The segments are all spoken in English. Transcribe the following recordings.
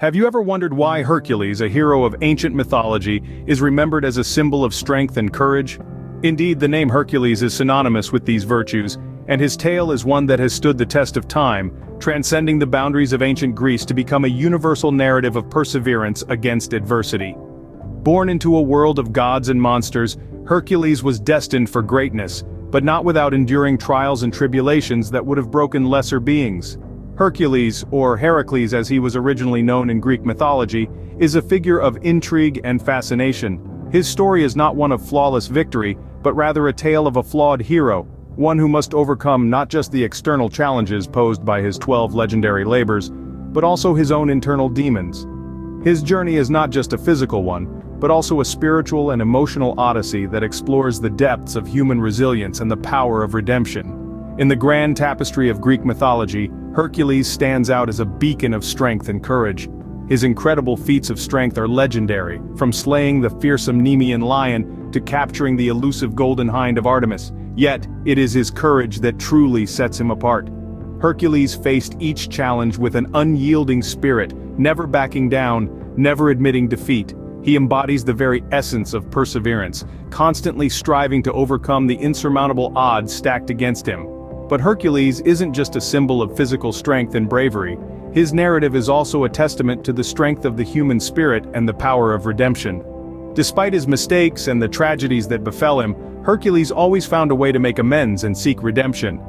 Have you ever wondered why Hercules, a hero of ancient mythology, is remembered as a symbol of strength and courage? Indeed, the name Hercules is synonymous with these virtues, and his tale is one that has stood the test of time, transcending the boundaries of ancient Greece to become a universal narrative of perseverance against adversity. Born into a world of gods and monsters, Hercules was destined for greatness, but not without enduring trials and tribulations that would have broken lesser beings. Hercules, or Heracles as he was originally known in Greek mythology, is a figure of intrigue and fascination. His story is not one of flawless victory, but rather a tale of a flawed hero, one who must overcome not just the external challenges posed by his 12 legendary labors, but also his own internal demons. His journey is not just a physical one, but also a spiritual and emotional odyssey that explores the depths of human resilience and the power of redemption. In the grand tapestry of Greek mythology, Hercules stands out as a beacon of strength and courage. His incredible feats of strength are legendary, from slaying the fearsome Nemean lion to capturing the elusive golden hind of Artemis. Yet, it is his courage that truly sets him apart. Hercules faced each challenge with an unyielding spirit, never backing down, never admitting defeat. He embodies the very essence of perseverance, constantly striving to overcome the insurmountable odds stacked against him. But Hercules isn't just a symbol of physical strength and bravery. His narrative is also a testament to the strength of the human spirit and the power of redemption. Despite his mistakes and the tragedies that befell him, Hercules always found a way to make amends and seek redemption.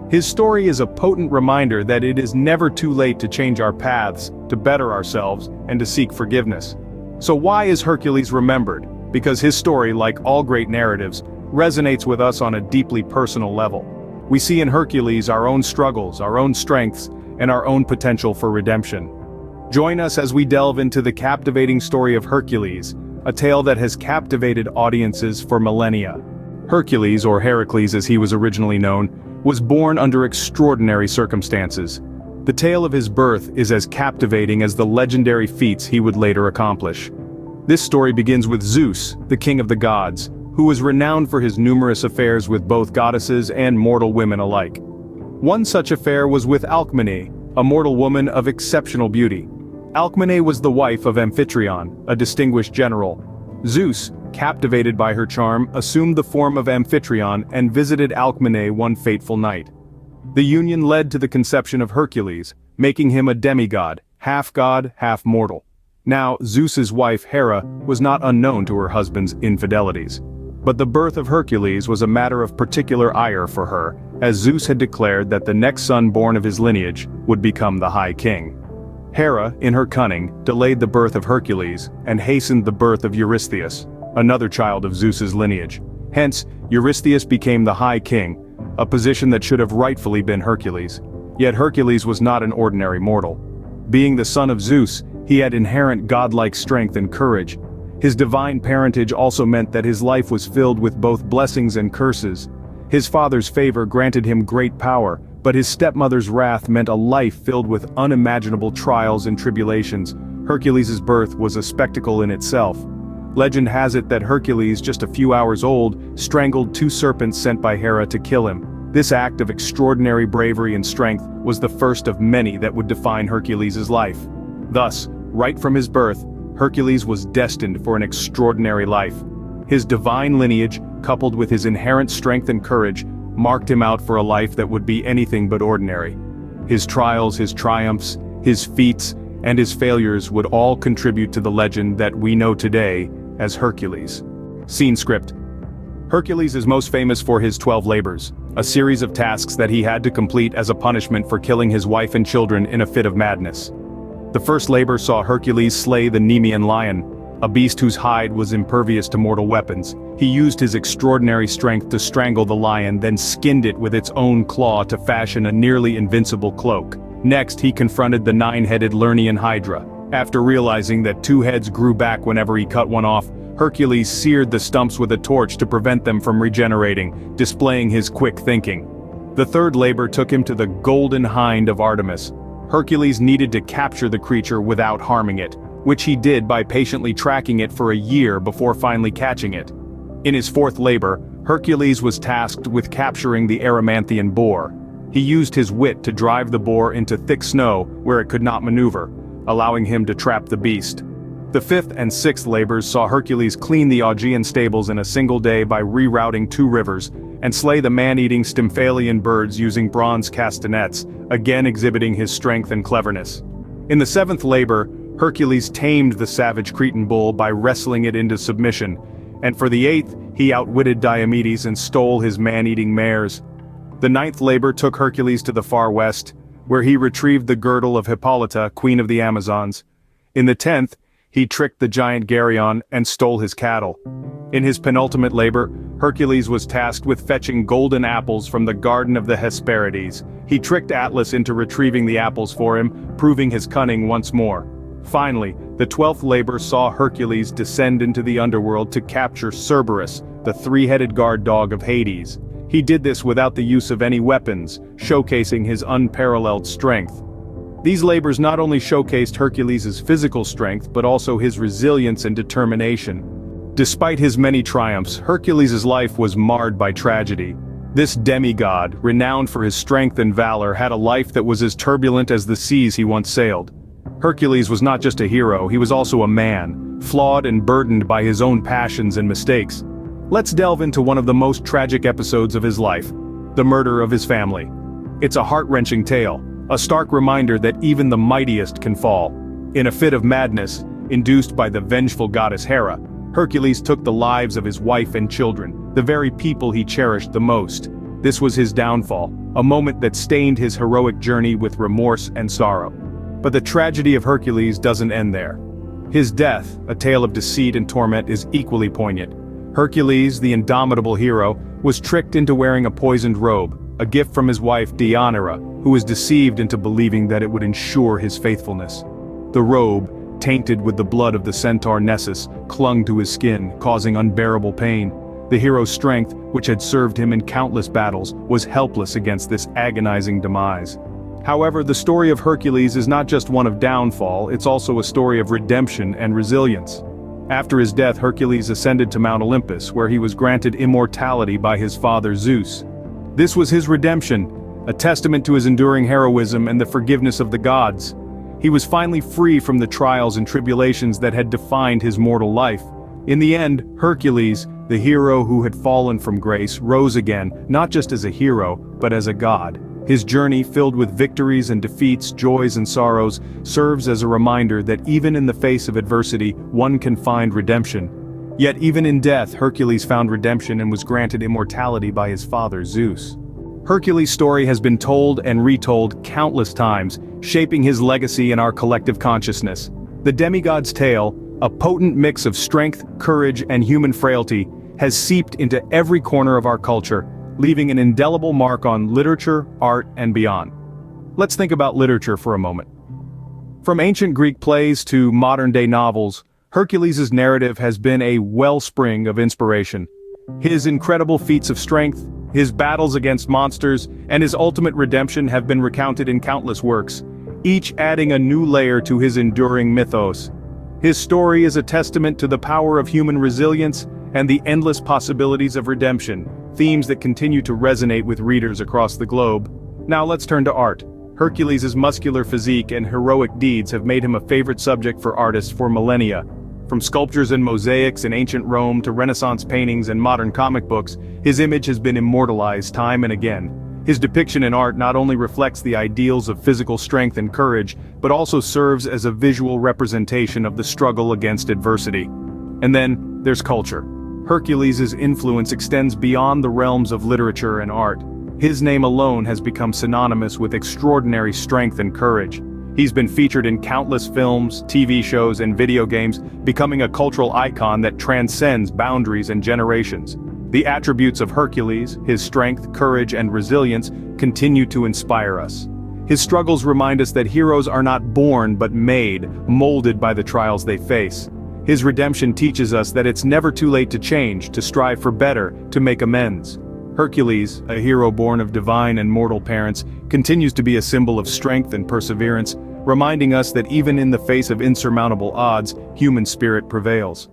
His story is a potent reminder that it is never too late to change our paths, to better ourselves, and to seek forgiveness. So why is Hercules remembered? Because his story, like all great narratives, resonates with us on a deeply personal level. We see in Hercules our own struggles, our own strengths, and our own potential for redemption. Join us as we delve into the captivating story of Hercules, a tale that has captivated audiences for millennia. Hercules, or Heracles as he was originally known, was born under extraordinary circumstances. The tale of his birth is as captivating as the legendary feats he would later accomplish. This story begins with Zeus, the king of the gods, who was renowned for his numerous affairs with both goddesses and mortal women alike. One such affair was with Alcmene, a mortal woman of exceptional beauty. Alcmene was the wife of Amphitryon, a distinguished general. Zeus, captivated by her charm, assumed the form of Amphitryon and visited Alcmene one fateful night. The union led to the conception of Hercules, making him a demigod, half god, half mortal. Now, Zeus's wife Hera was not unknown to her husband's infidelities. But the birth of Hercules was a matter of particular ire for her, as Zeus had declared that the next son born of his lineage would become the High King. Hera, in her cunning, delayed the birth of Hercules and hastened the birth of Eurystheus, another child of Zeus's lineage. Hence, Eurystheus became the High King, a position that should have rightfully been Hercules. Yet Hercules was not an ordinary mortal. Being the son of Zeus, he had inherent godlike strength and courage. His divine parentage also meant that his life was filled with both blessings and curses. His father's favor granted him great power, but his stepmother's wrath meant a life filled with unimaginable trials and tribulations. Hercules' birth was a spectacle in itself. Legend has it that Hercules, just a few hours old, strangled 2 serpents sent by Hera to kill him. This act of extraordinary bravery and strength was the first of many that would define Hercules' life. Thus, right from his birth, Hercules was destined for an extraordinary life. His divine lineage, coupled with his inherent strength and courage, marked him out for a life that would be anything but ordinary. His trials, his triumphs, his feats, and his failures would all contribute to the legend that we know today as Hercules. Scene script. Hercules is most famous for his 12 labors, a series of tasks that he had to complete as a punishment for killing his wife and children in a fit of madness. The first labor saw Hercules slay the Nemean lion, a beast whose hide was impervious to mortal weapons. He used his extraordinary strength to strangle the lion, then skinned it with its own claw to fashion a nearly invincible cloak. Next, he confronted the 9-headed Lernaean Hydra. After realizing that 2 heads grew back whenever he cut one off, Hercules seared the stumps with a torch to prevent them from regenerating, displaying his quick thinking. The third labor took him to the golden hind of Artemis. Hercules needed to capture the creature without harming it, which he did by patiently tracking it for a year before finally catching it. In his fourth labor, Hercules was tasked with capturing the Erymanthian boar. He used his wit to drive the boar into thick snow where it could not maneuver, allowing him to trap the beast. The fifth and sixth labors saw Hercules clean the Augean stables in a single day by rerouting 2 rivers, and slay the man-eating Stymphalian birds using bronze castanets, again exhibiting his strength and cleverness. In the seventh labor, Hercules tamed the savage Cretan bull by wrestling it into submission, and for the eighth, he outwitted Diomedes and stole his man-eating mares. The ninth labor took Hercules to the far west, where he retrieved the girdle of Hippolyta, queen of the Amazons. In the 10th, he tricked the giant Geryon and stole his cattle. In his penultimate labor, Hercules was tasked with fetching golden apples from the garden of the Hesperides. He tricked Atlas into retrieving the apples for him, proving his cunning once more. Finally, the 12th labor saw Hercules descend into the underworld to capture Cerberus, the 3-headed guard dog of Hades. He did this without the use of any weapons, showcasing his unparalleled strength. These labors not only showcased Hercules' physical strength but also his resilience and determination. Despite his many triumphs, Hercules' life was marred by tragedy. This demigod, renowned for his strength and valor, had a life that was as turbulent as the seas he once sailed. Hercules was not just a hero, he was also a man, flawed and burdened by his own passions and mistakes. Let's delve into one of the most tragic episodes of his life, the murder of his family. It's a heart-wrenching tale, a stark reminder that even the mightiest can fall. In a fit of madness, induced by the vengeful goddess Hera, Hercules took the lives of his wife and children, the very people he cherished the most. This was his downfall, a moment that stained his heroic journey with remorse and sorrow. But the tragedy of Hercules doesn't end there. His death, a tale of deceit and torment, is equally poignant. Hercules, the indomitable hero, was tricked into wearing a poisoned robe, a gift from his wife Deianira, who was deceived into believing that it would ensure his faithfulness. The robe, tainted with the blood of the centaur Nessus, clung to his skin, causing unbearable pain. The hero's strength, which had served him in countless battles, was helpless against this agonizing demise. However, the story of Hercules is not just one of downfall, it's also a story of redemption and resilience. After his death, Hercules ascended to Mount Olympus, where he was granted immortality by his father Zeus. This was his redemption, a testament to his enduring heroism and the forgiveness of the gods. He was finally free from the trials and tribulations that had defined his mortal life. In the end, Hercules, the hero who had fallen from grace, rose again, not just as a hero, but as a god. His journey, filled with victories and defeats, joys and sorrows, serves as a reminder that even in the face of adversity, one can find redemption. Yet even in death, Hercules found redemption and was granted immortality by his father Zeus. Hercules' story has been told and retold countless times, shaping his legacy in our collective consciousness. The demigod's tale, a potent mix of strength, courage, and human frailty, has seeped into every corner of our culture, leaving an indelible mark on literature, art, and beyond. Let's think about literature for a moment. From ancient Greek plays to modern-day novels, Hercules' narrative has been a wellspring of inspiration. His incredible feats of strength, his battles against monsters, and his ultimate redemption have been recounted in countless works, each adding a new layer to his enduring mythos. His story is a testament to the power of human resilience and the endless possibilities of redemption, themes that continue to resonate with readers across the globe. Now let's turn to art. Hercules' muscular physique and heroic deeds have made him a favorite subject for artists for millennia. From sculptures and mosaics in ancient Rome to Renaissance paintings and modern comic books, his image has been immortalized time and again. His depiction in art not only reflects the ideals of physical strength and courage, but also serves as a visual representation of the struggle against adversity. And then, there's culture. Hercules' influence extends beyond the realms of literature and art. His name alone has become synonymous with extraordinary strength and courage. He's been featured in countless films, TV shows, and video games, becoming a cultural icon that transcends boundaries and generations. The attributes of Hercules, his strength, courage, and resilience, continue to inspire us. His struggles remind us that heroes are not born but made, molded by the trials they face. His redemption teaches us that it's never too late to change, to strive for better, to make amends. Hercules, a hero born of divine and mortal parents, continues to be a symbol of strength and perseverance, reminding us that even in the face of insurmountable odds, human spirit prevails.